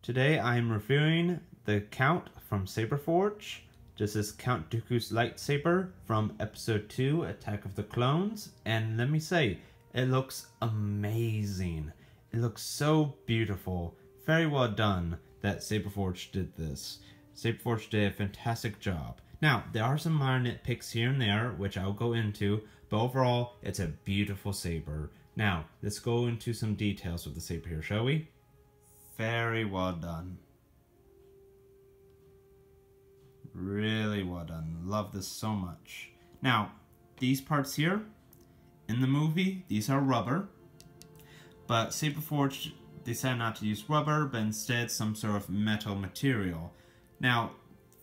Today I am reviewing the Count from Saberforge. This is Count Dooku's lightsaber from Episode 2, Attack of the Clones. And let me say, it looks amazing. It looks so beautiful. Very well done that Saberforge did this. Saberforge did a fantastic job. Now, there are some minor nitpicks here and there, which I'll go into, but overall, it's a beautiful saber. Now, let's go into some details of the saber here, shall we? Very well done. Really well done. Love this so much. Now, these parts here, in the movie, these are rubber. But Saberforge decided not to use rubber, but instead some sort of metal material. Now,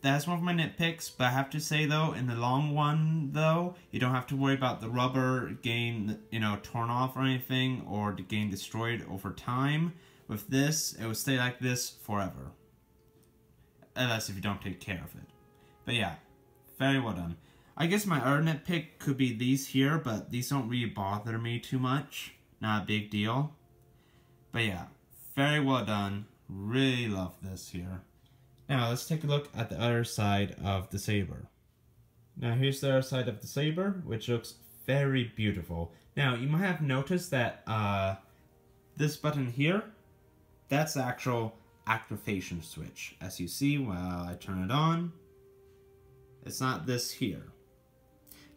that's one of my nitpicks, but I have to say though, in the long run though, you don't have to worry about the rubber getting, torn off or anything, or getting destroyed over time. With this, it will stay like this forever. Unless if you don't take care of it. But yeah, very well done. I guess my other nitpick could be these here, but these don't really bother me too much. Not a big deal. But yeah, very well done. Really love this here. Now let's take a look at the other side of the saber. Now here's the other side of the saber, which looks very beautiful. Now you might have noticed that this button here, that's the actual activation switch. As you see while I turn it on, it's not this here.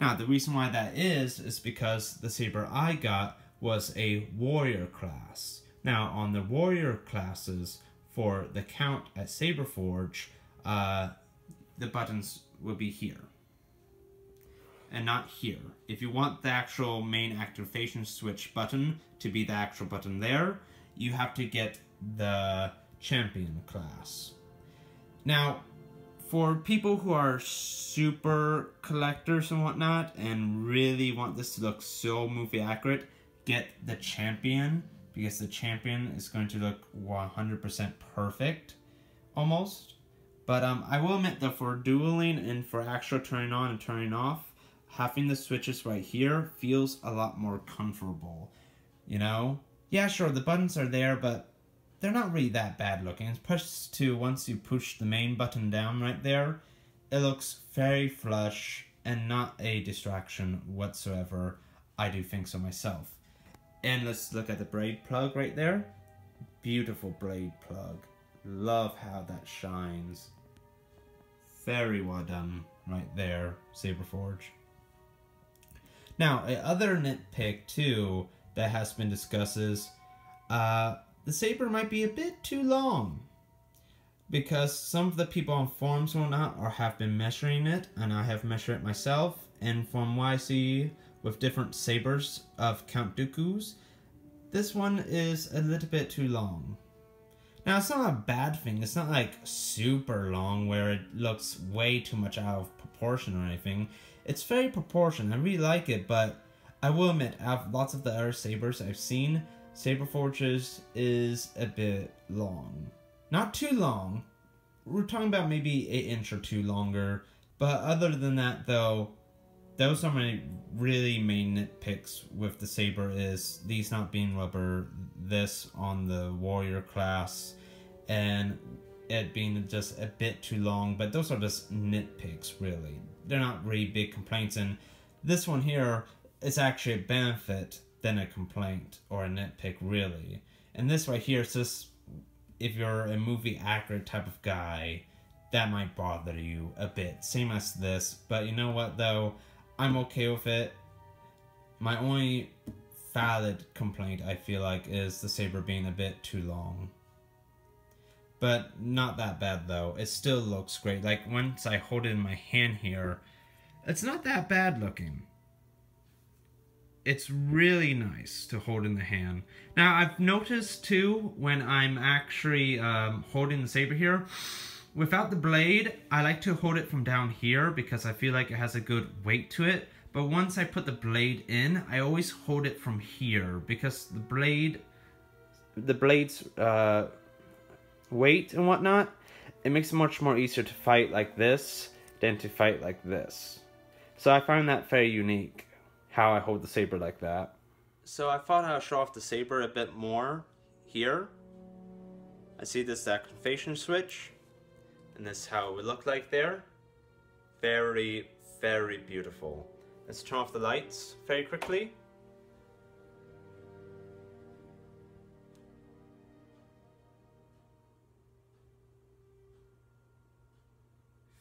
Now the reason why that is because the saber I got was a warrior class. Now on the warrior classes for the Count at Saberforge, the buttons will be here and not here. If you want the actual main activation switch button to be the actual button there, you have to get the champion class. Now, for people who are super collectors and whatnot and really want this to look so movie accurate, get the champion, because the champion is going to look 100% perfect, almost. But I will admit that for dueling and for actual turning on and turning off, having the switches right here feels a lot more comfortable, Yeah, sure, the buttons are there, but they're not really that bad looking. It's pushed to, once you push the main button down right there, it looks very flush and not a distraction whatsoever. I do think so myself. And let's look at the blade plug right there. Beautiful blade plug. Love how that shines. Very well done right there, Saberforge. Now, another nitpick too that has been discussed is the saber might be a bit too long, because some of the people on forums and whatnot have been measuring it, and I have measured it myself, and from what I see with different sabers of Count Dooku's, this one is a little bit too long. Now, it's not a bad thing. It's not like super long where it looks way too much out of proportion or anything. It's very proportioned. I really like it, but I will admit, out of lots of the other sabers I've seen, Saberforge's is a bit long. Not too long. We're talking about maybe 8 inch or 2 longer. But other than that, though, those are my really main nitpicks with the saber, is these not being rubber, this on the warrior class, and it being just a bit too long. But those are just nitpicks, really. They're not really big complaints. And this one here is actually a benefit than a complaint or a nitpick, really. And this right here is just, if you're a movie accurate type of guy, that might bother you a bit. Same as this. But you know what though? I'm okay with it. My only valid complaint, I feel like, is the saber being a bit too long. But not that bad though. It still looks great. Like once I hold it in my hand here, it's not that bad looking. It's really nice to hold in the hand. Now, I've noticed too, when I'm actually holding the saber here, without the blade, I like to hold it from down here because I feel like it has a good weight to it. But once I put the blade in, I always hold it from here because the blade's weight and whatnot, it makes it much more easier to fight like this than to fight like this. So I find that very unique, how I hold the saber like that. So I thought I'll show off the saber a bit more here. I see this activation switch, and this is how it would look like there. Very, very beautiful. Let's turn off the lights very quickly.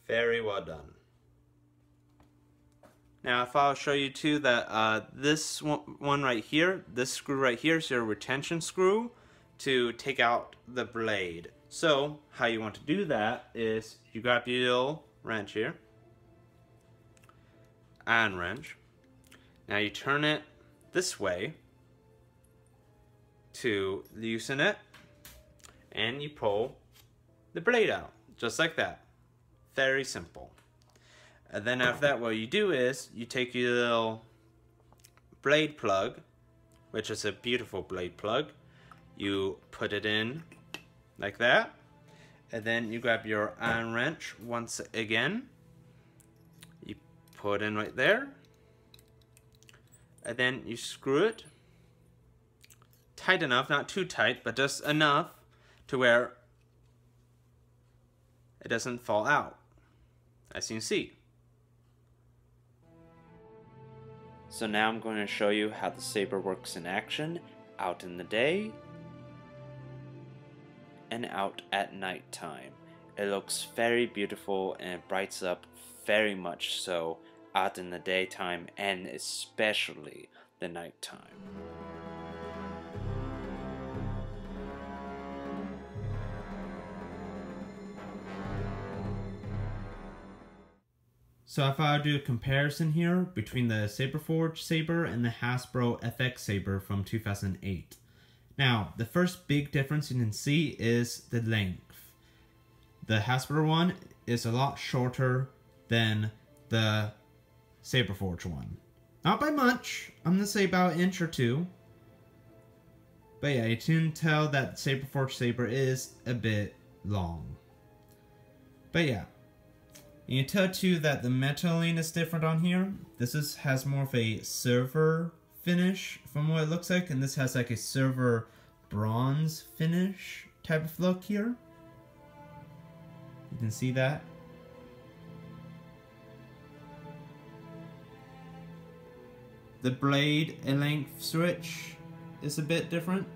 Very well done. Now if I'll show you too that this one right here, this screw right here is your retention screw to take out the blade. So how you want to do that is you grab your little wrench here, iron wrench. Now you turn it this way to loosen it, and you pull the blade out, just like that. Very simple. And then after that, what you do is you take your little blade plug, which is a beautiful blade plug. You put it in like that, and then you grab your iron wrench once again. You put it in right there, and then you screw it tight enough, not too tight, but just enough to where it doesn't fall out, as you can see. So now I'm going to show you how the saber works in action, out in the day and out at night time. It looks very beautiful and it brights up very much so out in the daytime and especially the nighttime. So if I do a comparison here between the Saberforge saber and the Hasbro FX saber from 2008. Now, the first big difference you can see is the length. The Hasbro one is a lot shorter than the Saberforge one. Not by much, I'm going to say about an inch or two. But yeah, you can tell that the Saberforge saber is a bit long. But yeah. You can tell too that the metalline is different on here. This has more of a silver finish from what it looks like, and this has like a silver bronze finish type of look here. You can see that. The blade and length switch is a bit different.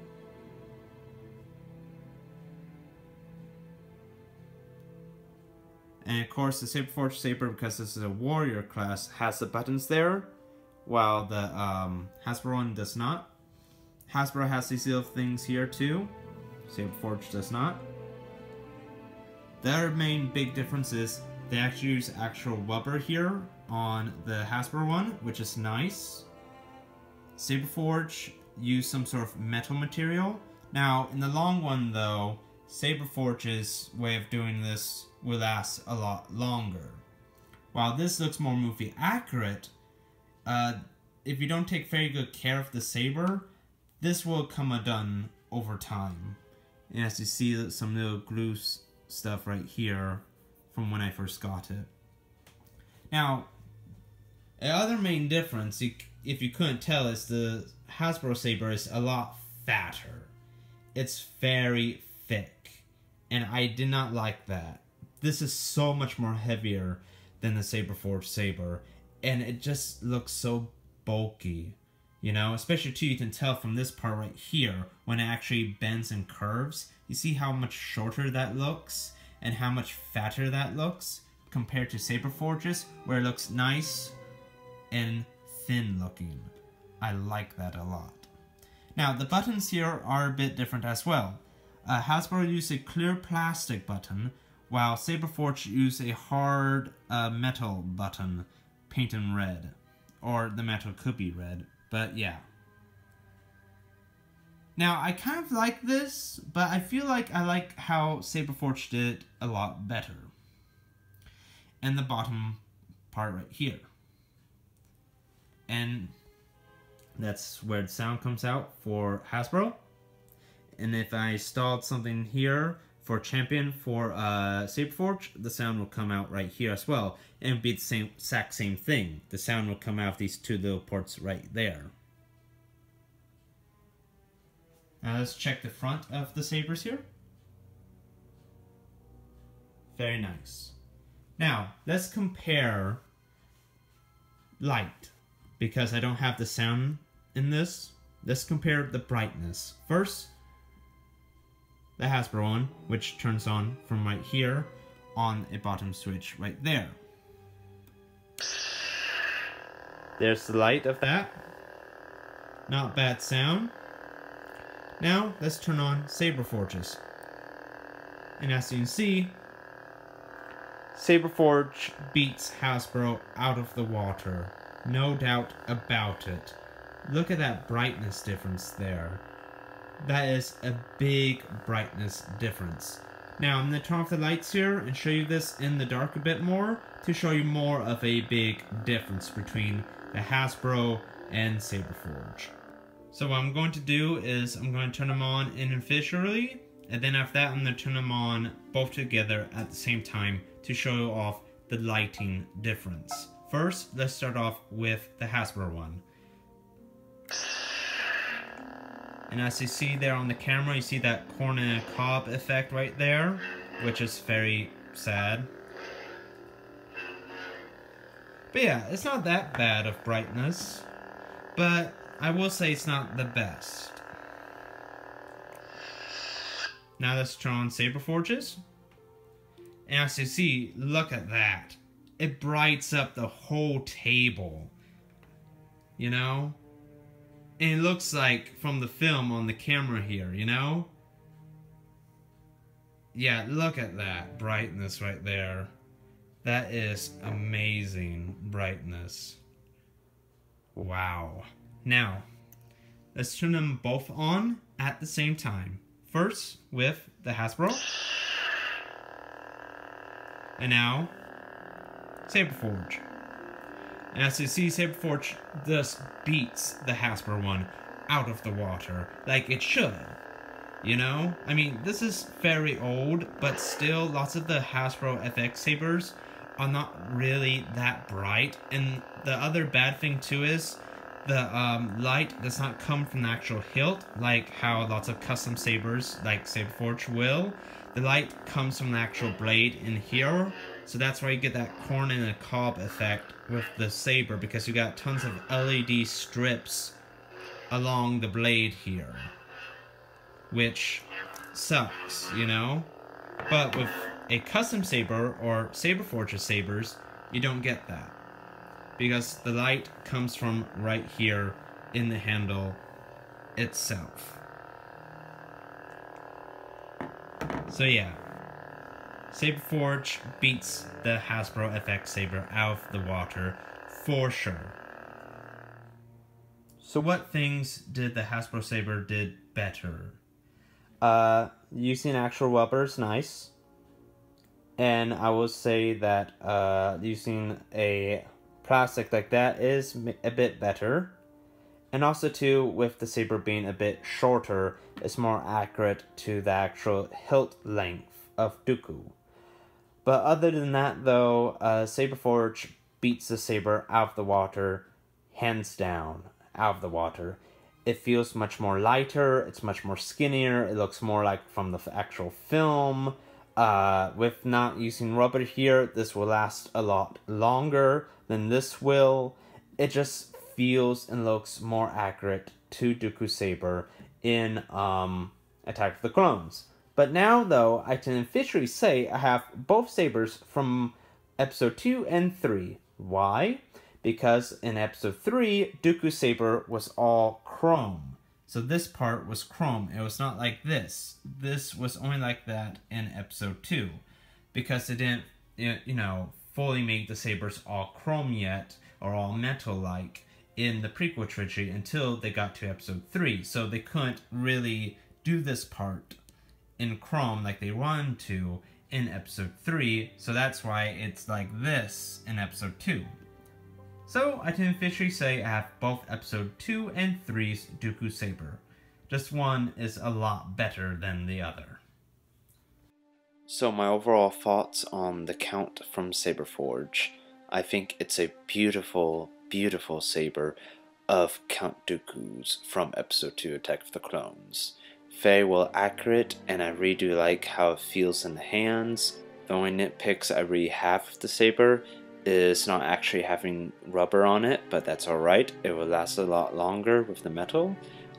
And of course the Saberforge saber, because this is a warrior class, has the buttons there, while the Hasbro one does not. Hasbro has these little things here too. Saberforge does not. The other main big difference is they actually use actual rubber here on the Hasbro one, which is nice. Saberforge used some sort of metal material. Now, in the long one though, Saberforge's way of doing this will last a lot longer. While this looks more movie accurate, if you don't take very good care of the saber, this will come undone over time. And as you see, some little glue stuff right here from when I first got it. Now, the other main difference, if you couldn't tell, is the Hasbro saber is a lot fatter. It's very thick, and I did not like that. This is so much more heavier than the Saberforge saber, and it just looks so bulky, you know? Especially too, you can tell from this part right here, when it actually bends and curves. You see how much shorter that looks, and how much fatter that looks, compared to Saberforge's, where it looks nice and thin looking. I like that a lot. Now, the buttons here are a bit different as well. Hasbro used a clear plastic button, while Saberforge used a hard metal button painted red. Or the metal could be red, but yeah. Now, I kind of like this, but I feel like I like how Saberforge did it a lot better. And the bottom part right here. And that's where the sound comes out for Hasbro. And if I installed something here for Champion for Saberforge, the sound will come out right here as well. And it would be the exact same thing. The sound will come out of these two little ports right there. Now let's check the front of the sabers here. Very nice. Now, let's compare light, because I don't have the sound in this. Let's compare the brightness. First, the Hasbro one, which turns on from right here on a bottom switch right there. There's the light of that. Not bad sound. Now, let's turn on Saberforge's. And as you can see, Saberforge beats Hasbro out of the water. No doubt about it. Look at that brightness difference there. That is a big brightness difference. Now, I'm going to turn off the lights here and show you this in the dark a bit more to show you more of a big difference between the Hasbro and Saberforge. So what I'm going to do is I'm going to turn them on individually, and then after that I'm going to turn them on both together at the same time to show off the lighting difference. First, let's start off with the Hasbro one. And as you see there on the camera, you see that corn in a cob effect right there, which is very sad. But yeah, it's not that bad of brightness, but I will say it's not the best. Now let's turn on Saberforge's. And as you see, look at that. It brights up the whole table. You know? And it looks like from the film on the camera here, you know? Yeah, look at that brightness right there. That is amazing brightness. Wow. Now, let's turn them both on at the same time. First, with the Hasbro. And now, Saberforge. And as you see, Saberforge thus beats the Hasbro one out of the water, like it should. You know? I mean, this is very old, but still, lots of the Hasbro FX sabers are not really that bright. And the other bad thing too is, the light does not come from the actual hilt, like how lots of custom sabers, like Saberforge will. The light comes from the actual blade in here, so that's why you get that corn in a cob effect with the saber, because you got tons of LED strips along the blade here, which sucks, you know? But with a custom saber or Saberforge sabers, you don't get that, because the light comes from right here in the handle itself. So yeah, Saberforge beats the Hasbro FX saber out of the water for sure. So what things did the Hasbro saber did better? Using actual rubber is nice. And I will say that using a plastic like that is a bit better. And also too, with the saber being a bit shorter, it's more accurate to the actual hilt length of dooku. But other than that though, Saberforge beats the saber out of the water, hands down, out of the water. It feels much more lighter, it's much more skinnier, it looks more like from the actual film. With not using rubber here, this will last a lot longer than this will. It just feels and looks more accurate to Dooku Saber in Attack of the Clones. But now, though, I can officially say I have both sabers from Episode 2 and 3. Why? Because in Episode 3, Dooku Saber was all chrome. So this part was chrome. It was not like this. This was only like that in Episode 2. Because it didn't, you know, fully make the sabers all chrome yet, or all metal-like, in the prequel trilogy until they got to Episode 3. So they couldn't really do this part in chrome like they wanted to in Episode 3. So that's why it's like this in Episode 2. So I can officially say I have both Episode 2 and 3's Dooku Saber. Just one is a lot better than the other. So my overall thoughts on the Count from Saberforge. I think it's a beautiful, beautiful saber of Count Dooku's from Episode 2 Attack of the Clones. Very well accurate, and I really do like how it feels in the hands. The only nitpicks I really have of the saber is not actually having rubber on it, but that's alright. It will last a lot longer with the metal.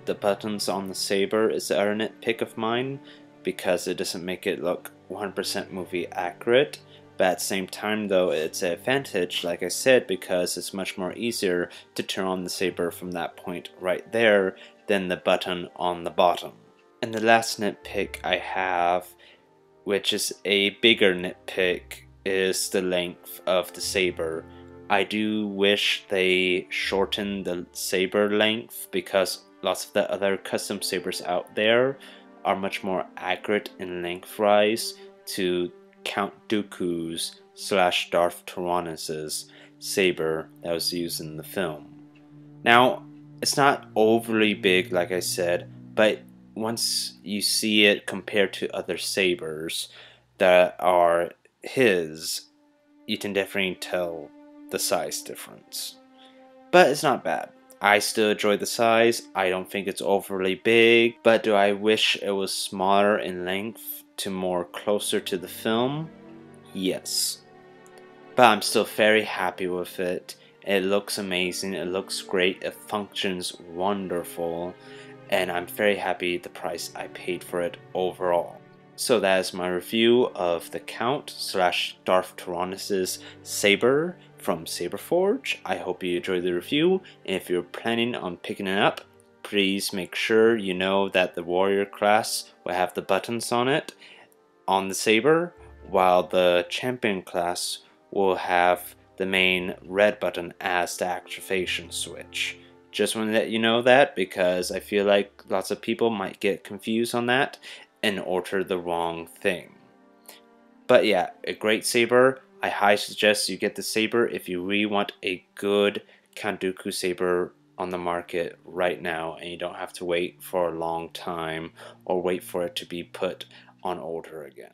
The buttons on the saber is a nitpick of mine because it doesn't make it look 100% movie accurate. But at the same time though, it's an advantage, like I said, because it's much more easier to turn on the saber from that point right there than the button on the bottom. And the last nitpick I have, which is a bigger nitpick, is the length of the saber. I do wish they shortened the saber length because lots of the other custom sabers out there are much more accurate in lengthwise to Count Dooku's / Darth Tyrannus's saber that was used in the film. Now, it's not overly big like I said, but once you see it compared to other sabers that are his, you can definitely tell the size difference. But it's not bad. I still enjoy the size. I don't think it's overly big, but do I wish it was smaller in length to more closer to the film? Yes. But I'm still very happy with it. It looks amazing, it looks great, it functions wonderful, and I'm very happy the price I paid for it overall. So that is my review of the Count / Darth Tyrannus's saber from Saberforge. I hope you enjoyed the review, and if you're planning on picking it up, please make sure you know that the warrior class will have the buttons on it on the saber, while the champion class will have the main red button as the activation switch. Just want to let you know that because I feel like lots of people might get confused on that and order the wrong thing. But yeah, a great saber. I highly suggest you get the saber if you really want a good Count Dooku saber on the market right now and you don't have to wait for a long time or wait for it to be put on order again.